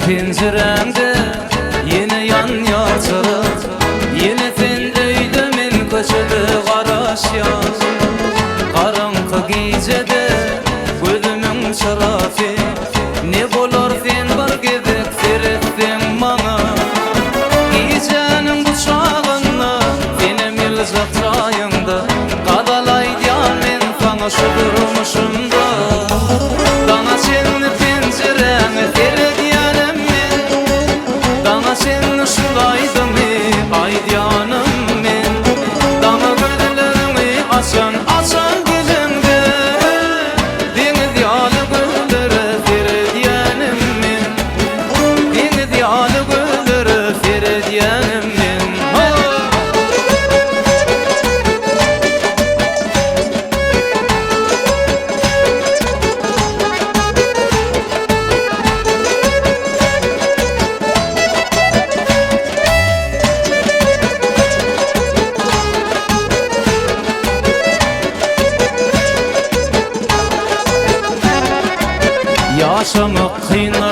Penceremde yine yanıyor çıraq, yine sen öydümün köşede qaraş yaz. Qaranqı gecede gözümün şarafi, ne bolar sen bir gezek seretsem bana. Gecenin kuşağında senem yılacak çayında, qadalaydiyan men sana şu durmuşumda. Dana senni pencerene serediyanem men, dana senni şulaydım aydiyanem men. Dana gözlerimi açan gülümde, deniz yalı gözlere serediyanem men, deniz yalı gözlere serediyanem men. Yaşamak kıynar